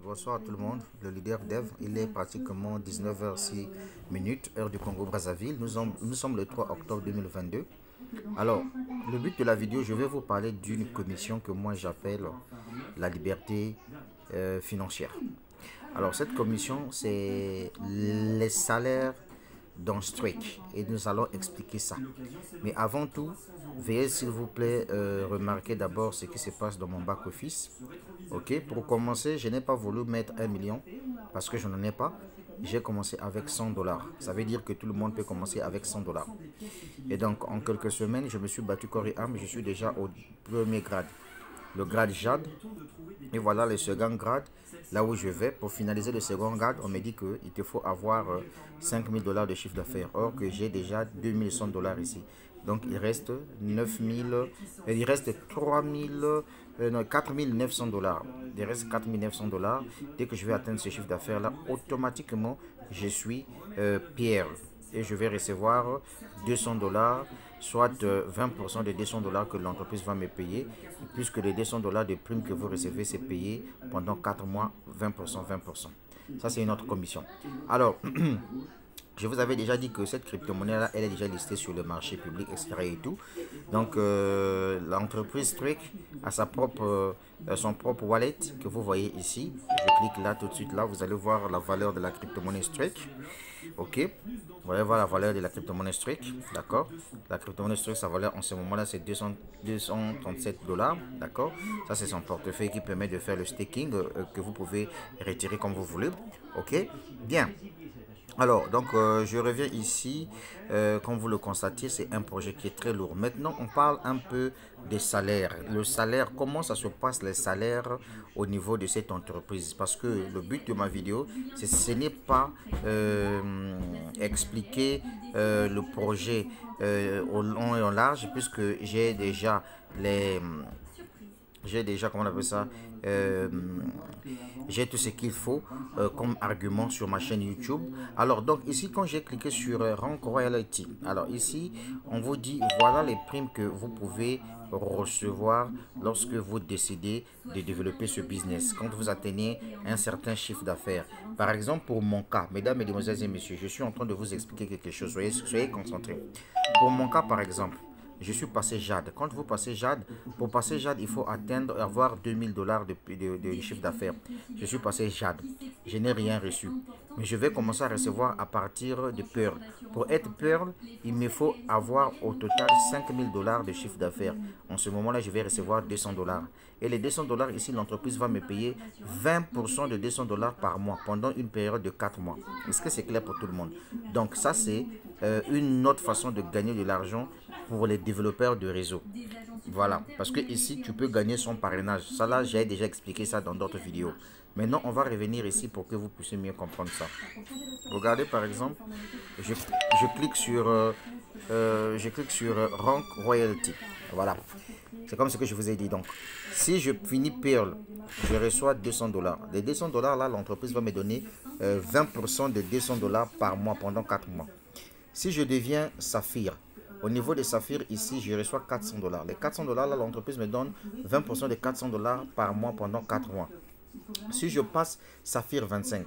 Bonsoir à tout le monde, le leader dev, il est pratiquement 19h06 heure du Congo-Brazzaville. Nous sommes le 3 octobre 2022. Alors, le but de la vidéo, je vais vous parler d'une commission que moi j'appelle la liberté financière. Alors, cette commission, c'est les salaires dans Strike et nous allons expliquer ça. Mais avant tout, veuillez s'il vous plaît remarquer d'abord ce qui se passe dans mon back office. Ok, pour commencer, je n'ai pas voulu mettre 1 million parce que je n'en ai pas. J'ai commencé avec 100 dollars. Ça veut dire que tout le monde peut commencer avec 100 dollars. Et donc, en quelques semaines, je me suis battu corps et âme. Je suis déjà au premier grade, le grade Jade. Et voilà le second grade, là où je vais. Pour finaliser le second grade, on me dit qu'il te faut avoir 5000 dollars de chiffre d'affaires. Or que j'ai déjà 2100 dollars ici. Donc il reste 9000, il reste 4900 dollars. Il reste 4900 dollars. Dès que je vais atteindre ce chiffre d'affaires là, automatiquement, je suis Pierre. Et je vais recevoir 200 dollars, soit 20% des 200 dollars que l'entreprise va me payer, puisque les 200 dollars de prime que vous recevez, c'est payé pendant 4 mois, 20%, 20%. Ça, c'est une autre commission. Alors, je vous avais déjà dit que cette crypto-monnaie-là, elle est déjà listée sur le marché public, etc. et tout. Donc, l'entreprise Strike a son propre wallet que vous voyez ici. Je clique là tout de suite. Là, vous allez voir la valeur de la crypto-monnaie Strike. Ok, vous allez voir la valeur de la crypto-monnaie Strike. D'accord. La crypto-monnaie Strike, sa valeur en ce moment-là, c'est 237 dollars. D'accord. Ça, c'est son portefeuille qui permet de faire le staking que vous pouvez retirer comme vous voulez. Ok, bien. Alors, donc, je reviens ici. Comme vous le constatez, c'est un projet qui est très lourd. Maintenant, on parle un peu des salaires. Le salaire, comment ça se passe, les salaires au niveau de cette entreprise? Parce que le but de ma vidéo, ce n'est pas expliquer le projet au long et au large, puisque j'ai déjà, comment on appelle ça, j'ai tout ce qu'il faut comme argument sur ma chaîne YouTube. Alors, donc ici, quand j'ai cliqué sur Rank Royalty, alors ici, on vous dit, voilà les primes que vous pouvez recevoir lorsque vous décidez de développer ce business, quand vous atteignez un certain chiffre d'affaires. Par exemple, pour mon cas, mesdames, mesdemoiselles et messieurs, je suis en train de vous expliquer quelque chose. Soyez concentrés. Pour mon cas, par exemple, je suis passé Jade. Quand vous passez Jade, pour passer Jade, il faut avoir 2000 dollars de chiffre d'affaires. Je suis passé Jade. Je n'ai rien reçu. Mais je vais commencer à recevoir à partir de Pearl. Pour être Pearl, il me faut avoir au total 5000 dollars de chiffre d'affaires. En ce moment-là, je vais recevoir 200 dollars. Et les 200 dollars ici, l'entreprise va me payer 20% de 200 dollars par mois pendant une période de 4 mois. Est-ce que c'est clair pour tout le monde? Donc ça, c'est une autre façon de gagner de l'argent pour les développeurs de réseau. Voilà, parce que ici, tu peux gagner son parrainage. Ça là, j'ai déjà expliqué ça dans d'autres vidéos. Maintenant, on va revenir ici pour que vous puissiez mieux comprendre ça. Regardez par exemple, je clique sur Rank Royalty. Voilà, c'est comme ce que je vous ai dit. Donc, si je finis Pearl, je reçois 200 dollars. Les 200 dollars là, l'entreprise va me donner 20% de 200 dollars par mois pendant 4 mois. Si je deviens Saphir, au niveau de Saphir, ici, je reçois 400 dollars. Les 400 dollars, là, l'entreprise me donne 20% de 400 dollars par mois pendant 4 mois. Si je passe Saphir 25,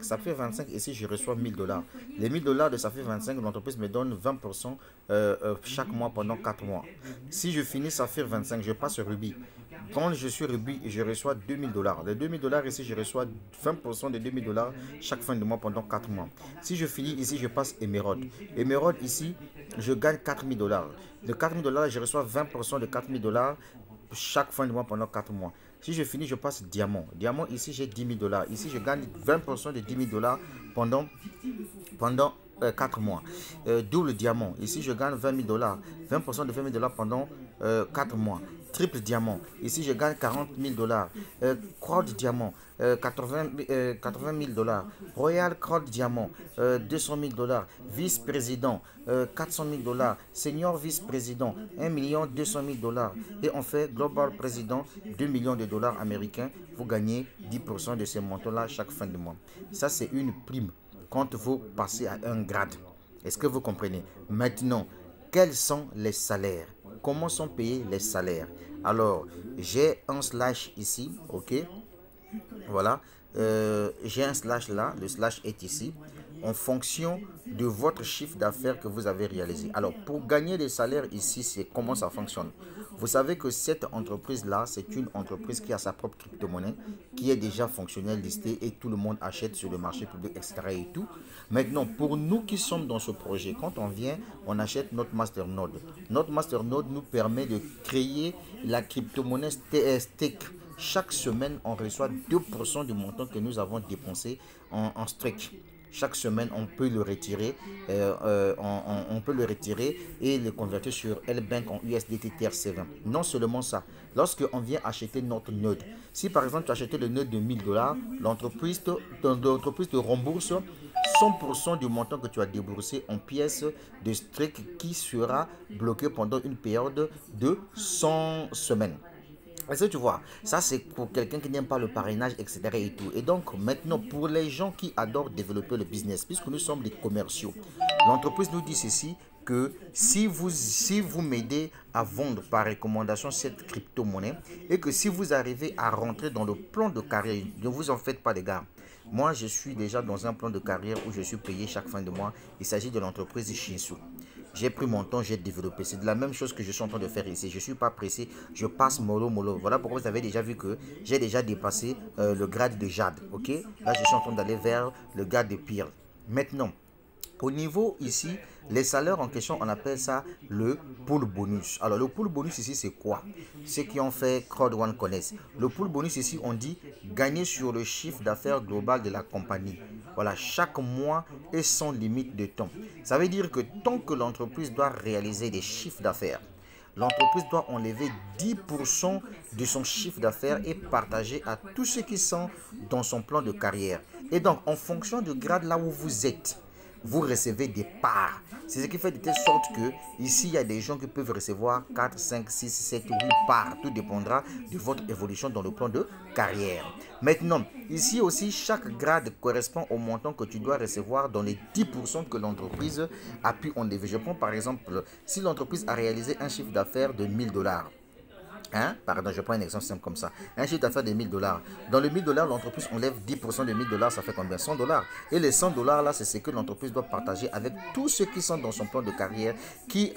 ici, je reçois 1000 dollars. Les 1000 dollars de Saphir 25, l'entreprise me donne 20% chaque mois pendant 4 mois. Si je finis Saphir 25, je passe Ruby. Quand je suis Ruby, je reçois 2000 dollars. Les 2000 dollars ici, je reçois 20% de 2000 dollars chaque fin de mois pendant 4 mois. Si je finis ici, je passe Emerald. Emerald ici, je gagne 4000 dollars. De 4000 dollars, je reçois 20% de 4000 dollars chaque fin de mois pendant 4 mois. Si je finis, je passe Diamant. Diamant, ici, j'ai 10 000 dollars. Ici, je gagne 20% de 10 000 dollars pendant 4 mois. Double Diamant. Ici, je gagne 20 000 dollars. 20% de 20 000 dollars pendant 4 mois. Triple Diamant. Ici, je gagne 40 000 dollars. Crowd Diamant. 80 000 dollars. Royal Crowd Diamant. 200 000 dollars. Vice-président. 400 000 dollars. Senior vice-président. 1 200 000 dollars. Et on fait Global Président. 2 millions de dollars américains. Vous gagnez 10% de ces montants-là chaque fin de mois. Ça, c'est une prime quand vous passez à un grade. Est-ce que vous comprenez? Maintenant, quels sont les salaires? Comment sont payés les salaires? Alors, j'ai un slash ici, ok? Voilà. j'ai un slash là, le slash est ici, en fonction de votre chiffre d'affaires que vous avez réalisé. Alors, pour gagner des salaires ici, c'est comment ça fonctionne. Vous savez que cette entreprise-là, c'est une entreprise qui a sa propre crypto-monnaie, qui est déjà fonctionnelle, listée, et tout le monde achète sur le marché public, etc. et tout. Maintenant, pour nous qui sommes dans ce projet, quand on vient, on achète notre masternode. Notre masternode nous permet de créer la crypto-monnaie stake. Chaque semaine, on reçoit 2% du montant que nous avons dépensé en stake. Chaque semaine, on peut le retirer, on peut le retirer et le convertir sur L-Bank en USDT TRC20. Non seulement ça, lorsque on vient acheter notre node, si par exemple tu as acheté le node de 1000 $, l'entreprise te rembourse 100% du montant que tu as déboursé en pièces de stake qui sera bloqué pendant une période de 100 semaines. Est-ce que tu vois, ça c'est pour quelqu'un qui n'aime pas le parrainage, etc. et tout. Et donc maintenant, pour les gens qui adorent développer le business, puisque nous sommes des commerciaux, l'entreprise nous dit ceci, que si vous m'aidez à vendre par recommandation cette crypto-monnaie et que si vous arrivez à rentrer dans le plan de carrière, ne vous en faites pas les gars. Moi, je suis déjà dans un plan de carrière où je suis payé chaque fin de mois. Il s'agit de l'entreprise Shinsu. J'ai pris mon temps, j'ai développé. C'est de la même chose que je suis en train de faire ici. Je ne suis pas pressé, je passe mollo. Voilà pourquoi vous avez déjà vu que j'ai déjà dépassé le grade de Jade. Ok, là, je suis en train d'aller vers le grade de Pearl. Maintenant, au niveau ici, les salaires en question, on appelle ça le pool bonus. Alors, le pool bonus ici, c'est quoi? Ceux qui ont fait Crowd One connaissent. Le pool bonus ici, on dit gagner sur le chiffre d'affaires global de la compagnie. Voilà, chaque mois et sans limite de temps. Ça veut dire que tant que l'entreprise doit réaliser des chiffres d'affaires, l'entreprise doit enlever 10% de son chiffre d'affaires et partager à tous ceux qui sont dans son plan de carrière. Et donc, en fonction du grade là où vous êtes, vous recevez des parts. C'est ce qui fait de telle sorte que ici, il y a des gens qui peuvent recevoir 4, 5, 6, 7, 8 parts. Tout dépendra de votre évolution dans le plan de carrière. Maintenant, ici aussi, chaque grade correspond au montant que tu dois recevoir dans les 10% que l'entreprise a pu enlever. Je prends par exemple, si l'entreprise a réalisé un chiffre d'affaires de 1000 $. Pardon, je prends un exemple simple comme ça. Un chiffre d'affaires de 1000 $. Dans le 1000 $, l'entreprise enlève 10% de 1000 $, ça fait combien? 100 $. Et les 100 $ là, c'est ce que l'entreprise doit partager avec tous ceux qui sont dans son plan de carrière, qui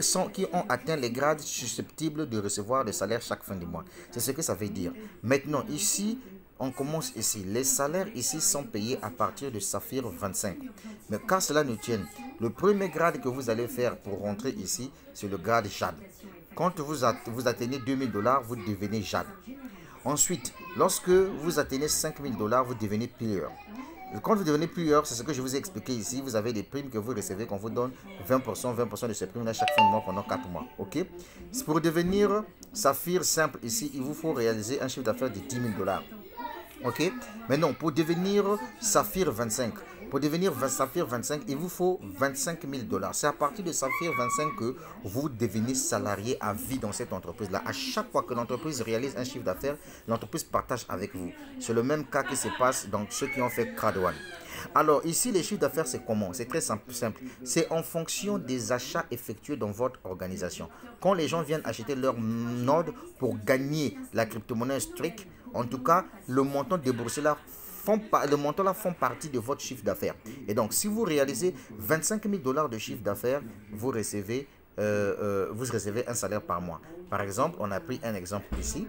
ont atteint les grades susceptibles de recevoir le salaire chaque fin du mois. C'est ce que ça veut dire. Maintenant, ici, on commence ici. Les salaires ici sont payés à partir de Saphir 25. Mais qu'à cela ne tienne, le premier grade que vous allez faire pour rentrer ici, c'est le grade Jade. Quand vous atteignez 2000 $, vous devenez Jade. Ensuite, lorsque vous atteignez 5000 $, vous devenez Pillar. Quand vous devenez Pillar, c'est ce que je vous ai expliqué ici. Vous avez des primes que vous recevez, qu'on vous donne 20% de ces primes-là chaque fin de mois pendant 4 mois. Ok? Pour devenir Saphir simple ici, il vous faut réaliser un chiffre d'affaires de 10 000 $. Ok? Maintenant, pour devenir Saphir 25, Saphir 25, il vous faut 25 000 $. C'est à partir de Saphir 25 que vous devenez salarié à vie dans cette entreprise-là. À chaque fois que l'entreprise réalise un chiffre d'affaires, l'entreprise partage avec vous. C'est le même cas qui se passe dans ceux qui ont fait Crowd One. Alors ici, les chiffres d'affaires, c'est comment? C'est très simple. C'est en fonction des achats effectués dans votre organisation. Quand les gens viennent acheter leur node pour gagner la crypto-monnaie Strike, en tout cas, le montant déboursé là font partie de votre chiffre d'affaires. Et donc, si vous réalisez 25 000 $ de chiffre d'affaires, vous recevez un salaire par mois. Par exemple, on a pris un exemple ici.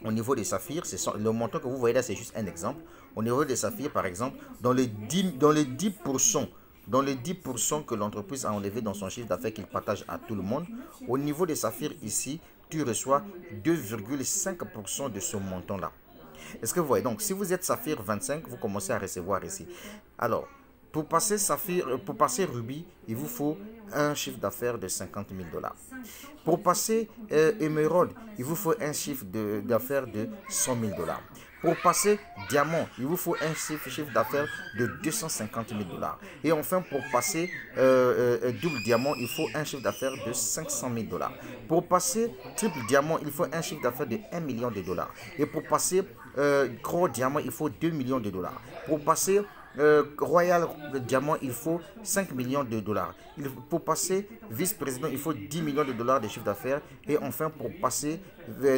Au niveau des saphirs, le montant que vous voyez là, c'est juste un exemple. Au niveau des saphirs, par exemple, dans les 10% que l'entreprise a enlevé dans son chiffre d'affaires qu'il partage à tout le monde, au niveau des saphirs ici, tu reçois 2,5% de ce montant-là. Est-ce que vous voyez? Donc, si vous êtes Saphir 25, vous commencez à recevoir ici. Alors, pour passer Ruby, il vous faut un chiffre d'affaires de 50 000 $. Pour passer Emerald, il vous faut un chiffre d'affaires de 100 000 $. Pour passer Diamant, il vous faut un chiffre d'affaires de 250 000 $. Et enfin, pour passer Double Diamant, il faut un chiffre d'affaires de 500 000 $. Pour passer Triple Diamant, il faut un chiffre d'affaires de 1 million $. Et pour passer Gros Diamant, il faut 2 millions $. Pour passer Royal Diamant, il faut 5 millions de dollars. Pour passer vice-président, il faut 10 millions de dollars de chiffre d'affaires. Et enfin, pour passer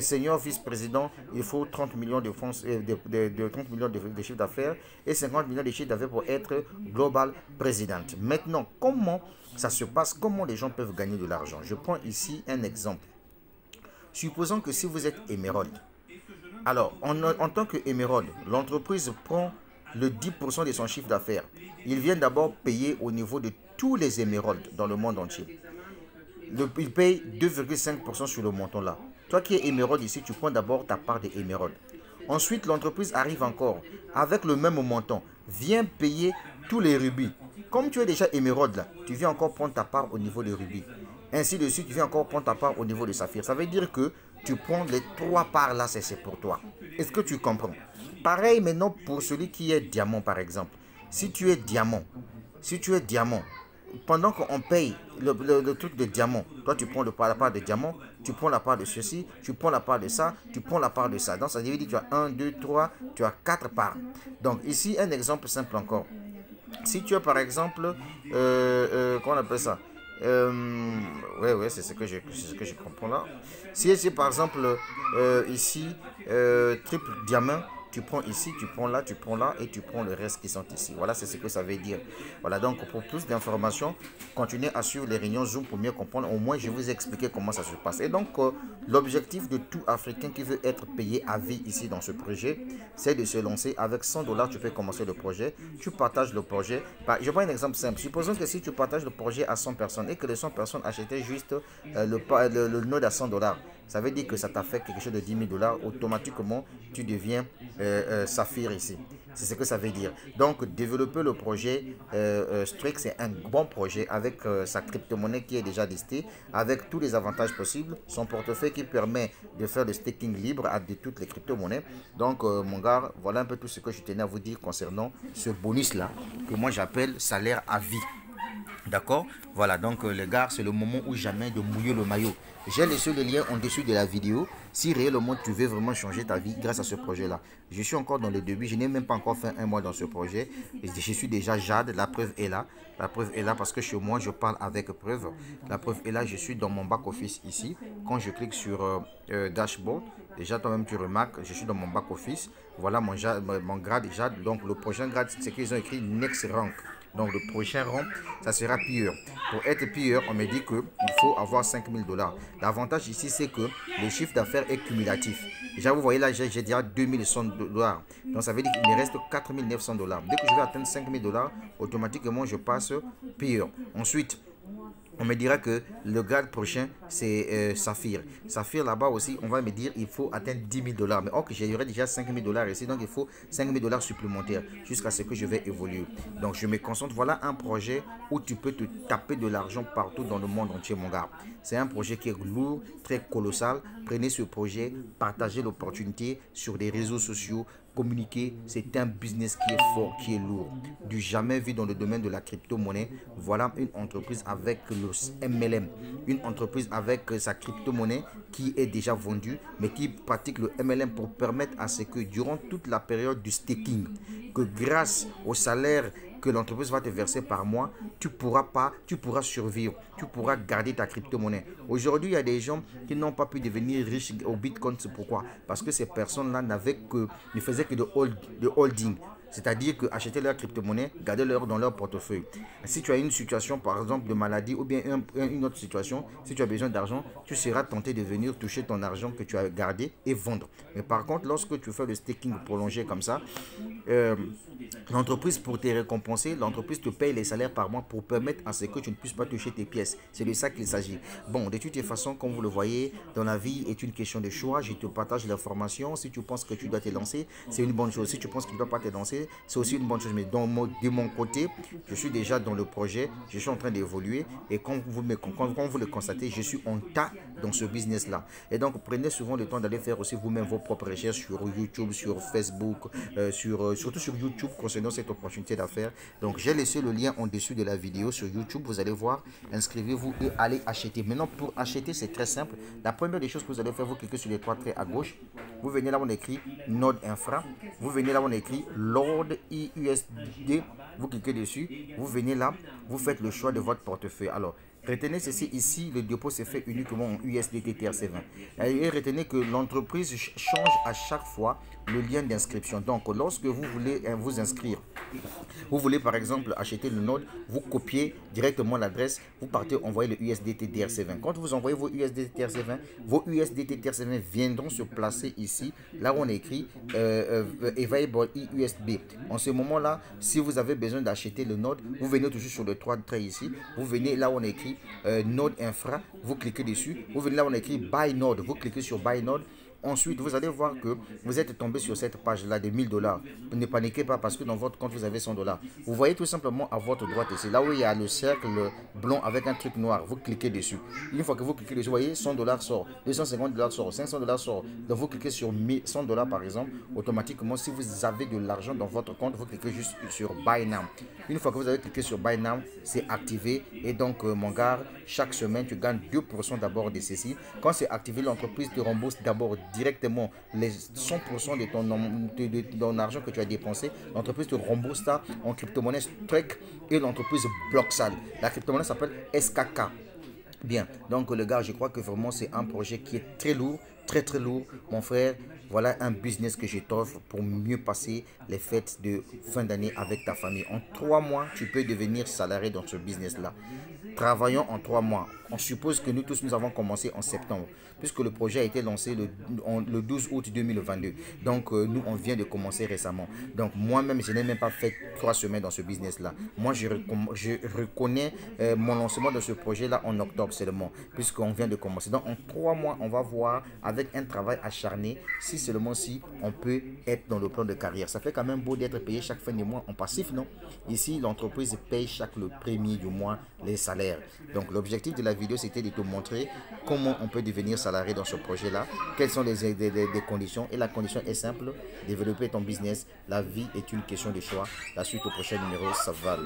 senior vice-président, il faut 30 millions de, fonds, 30 millions de chiffre d'affaires et 50 millions de chiffre d'affaires pour être global président. Maintenant, comment ça se passe? Comment les gens peuvent gagner de l'argent? Je prends ici un exemple. Supposons que si vous êtes émeraude, alors en tant qu'émeraude, l'entreprise prend le 10% de son chiffre d'affaires. Ils viennent d'abord payer au niveau de tous les émeraudes dans le monde entier. Ils payent 2,5% sur le montant là. Toi qui es émeraude ici, tu prends d'abord ta part des émeraudes. Ensuite, l'entreprise arrive encore avec le même montant, vient payer tous les rubis. Comme tu es déjà émeraude là, tu viens encore prendre ta part au niveau des rubis. Ainsi de suite, tu viens encore prendre ta part au niveau de saphir. Ça veut dire que tu prends les 3 parts là, c'est pour toi. Est-ce que tu comprends? Pareil maintenant pour celui qui est diamant par exemple. Si tu es diamant, pendant qu'on paye le truc de diamant, toi tu prends la part de diamant, tu prends la part de ceci, tu prends la part de ça, tu prends la part de ça. Donc ça veut dire que tu as 1, 2, 3, tu as 4 parts. Donc ici un exemple simple encore. Si tu as par exemple, comment on appelle ça? Ouais, c'est ce que je comprends là. Si c'est par exemple ici, triple diamant, tu prends ici, tu prends là et tu prends le reste qui sont ici. Voilà, c'est ce que ça veut dire. Voilà, donc pour plus d'informations, continuez à suivre les réunions Zoom pour mieux comprendre. Au moins, je vous ai expliqué comment ça se passe. Et donc, l'objectif de tout Africain qui veut être payé à vie ici dans ce projet, c'est de se lancer. Avec 100 dollars, tu peux commencer le projet. Tu partages le projet. Je prends un exemple simple. Supposons que si tu partages le projet à 100 personnes et que les 100 personnes achetaient juste le node à 100 dollars, ça veut dire que ça t'a fait quelque chose de 10 000 dollars. Automatiquement, tu deviens saphir ici. C'est ce que ça veut dire. Donc, développer le projet Strix, c'est un bon projet avec sa crypto-monnaie qui est déjà listée, avec tous les avantages possibles, son portefeuille qui permet de faire le staking libre de toutes les crypto-monnaies. Donc, mon gars, voilà un peu tout ce que je tenais à vous dire concernant ce bonus-là, que moi j'appelle salaire à vie. D'accord? Voilà, donc les gars, c'est le moment ou jamais de mouiller le maillot. J'ai laissé le lien en dessous de la vidéo. Si réellement tu veux vraiment changer ta vie grâce à ce projet-là. Je suis encore dans le début. Je n'ai même pas encore fait un mois dans ce projet. Je suis déjà Jade. La preuve est là. La preuve est là parce que chez moi, je parle avec preuve. La preuve est là. Je suis dans mon back-office ici. Quand je clique sur Dashboard, déjà toi-même tu remarques, je suis dans mon back-office. Voilà mon grade Jade. Donc le prochain grade, c'est qu'ils ont écrit Next Rank. Donc le prochain rang, ça sera pire. Pour être pire, on me dit qu'il faut avoir 5 000 dollars. L'avantage ici, c'est que le chiffre d'affaires est cumulatif. Déjà, vous voyez là, j'ai déjà 2 100 dollars. Donc ça veut dire qu'il me reste 4 900 dollars. Dès que je vais atteindre 5 000 dollars, automatiquement, je passe pire. Ensuite, on me dira que le grade prochain, c'est Saphir. Saphir, là-bas aussi, on va me dire il faut atteindre 10 000 dollars. Mais ok, j'aurai déjà 5 000 dollars ici, donc il faut 5 000 dollars supplémentaires jusqu'à ce que je vais évoluer. Donc, je me concentre. Voilà un projet où tu peux te taper de l'argent partout dans le monde entier, mon gars. C'est un projet qui est lourd, très colossal. Prenez ce projet, partagez l'opportunité sur les réseaux sociaux. Communiquer, c'est un business qui est fort, qui est lourd. Du jamais vu dans le domaine de la crypto-monnaie. Voilà une entreprise avec le MLM. Une entreprise avec sa crypto-monnaie qui est déjà vendue, mais qui pratique le MLM pour permettre à ce que durant toute la période du staking, que grâce au salaire que l'entreprise va te verser par mois, tu pourras survivre, tu pourras garder ta crypto-monnaie. Aujourd'hui, il y a des gens qui n'ont pas pu devenir riches au Bitcoin. C'est pourquoi? Parce que ces personnes-là ne faisaient que de holding. C'est-à-dire qu'acheter leur crypto-monnaie, garder leur dans leur portefeuille. Si tu as une situation, par exemple, de maladie ou bien une autre situation, si tu as besoin d'argent, tu seras tenté de venir toucher ton argent que tu as gardé et vendre. Mais par contre, lorsque tu fais le staking prolongé comme ça, l'entreprise, pour te récompenser, l'entreprise te paye les salaires par mois pour permettre à ce que tu ne puisses pas toucher tes pièces. C'est de ça qu'il s'agit. Bon, de toutes les façons, comme vous le voyez, dans la vie est une question de choix. Je te partage l'information. Si tu penses que tu dois te lancer, c'est une bonne chose. Si tu penses que tu ne dois pas te lancer, c'est aussi une bonne chose. Mais de mon côté, je suis déjà dans le projet. Je suis en train d'évoluer. Et quand vous le constatez, je suis en tas dans ce business-là. Et donc, prenez souvent le temps d'aller faire aussi vous-même vos propres recherches sur YouTube, sur Facebook, surtout sur YouTube concernant cette opportunité d'affaires. Donc, j'ai laissé le lien en dessous de la vidéo sur YouTube. Vous allez voir, inscrivez-vous et allez acheter. Maintenant, pour acheter, c'est très simple. La première des choses que vous allez faire, vous cliquez sur les trois traits à gauche. Vous venez là où on écrit Node Infra. Vous venez là où on écrit Load Nord USD, vous cliquez dessus, vous venez là, vous faites le choix de votre portefeuille. Alors, retenez ceci ici, le dépôt s'est fait uniquement en USDT TRC20. Et retenez que l'entreprise change à chaque fois le lien d'inscription. Donc, lorsque vous voulez vous inscrire, vous voulez par exemple acheter le Node, vous copiez directement l'adresse, vous partez envoyer le USDT TRC20. Quand vous envoyez vos USDT TRC20, vos USDT TRC20 viendront se placer ici, là où on écrit Available USB. En ce moment-là, si vous avez besoin d'acheter le Node, vous venez toujours sur le 3 traits ici, vous venez là où on écrit Node Infra, vous cliquez dessus, vous venez là où on écrit Buy Node, vous cliquez sur Buy Node. Ensuite, vous allez voir que vous êtes tombé sur cette page-là de 1000 $. Ne paniquez pas parce que dans votre compte, vous avez 100 $. Vous voyez tout simplement à votre droite ici, là où il y a le cercle blanc avec un truc noir. Vous cliquez dessus. Une fois que vous cliquez dessus, vous voyez 100 $ sort, 250 $ sort, 500 $ sort. Donc, vous cliquez sur 100 $ par exemple. Automatiquement, si vous avez de l'argent dans votre compte, vous cliquez juste sur Buy Now. Une fois que vous avez cliqué sur Buy Now, c'est activé. Et donc, mon gars, chaque semaine, tu gagnes 2% d'abord de ceci. Quand c'est activé, l'entreprise te rembourse d'abord directement les 100% de ton argent que tu as dépensé. L'entreprise te rembourse ça en crypto-monnaie Strike et l'entreprise bloque ça. La crypto-monnaie s'appelle SKK. Bien, donc le gars, je crois que vraiment c'est un projet qui est très lourd, très lourd, mon frère. Voilà un business que je t'offre pour mieux passer les fêtes de fin d'année avec ta famille. En 3 mois, tu peux devenir salarié dans ce business-là. Travaillons en 3 mois. On suppose que nous tous, nous avons commencé en septembre, puisque le projet a été lancé le 12 août 2022. Donc, nous, on vient de commencer récemment. Donc, moi-même, je n'ai même pas fait 3 semaines dans ce business-là. Moi, je reconnais mon lancement de ce projet-là en octobre seulement, puisqu'on vient de commencer. Donc, en 3 mois, on va voir avec un travail acharné, si seulement si on peut être dans le plan de carrière. Ça fait quand même beau d'être payé chaque fin du mois en passif, non? Ici, l'entreprise paye chaque le premier du mois les salaires. Donc, l'objectif de la vidéo, c'était de te montrer comment on peut devenir salarié dans ce projet-là, quelles sont les conditions. Et la condition est simple, développer ton business. La vie est une question de choix. La suite au prochain numéro, ça va.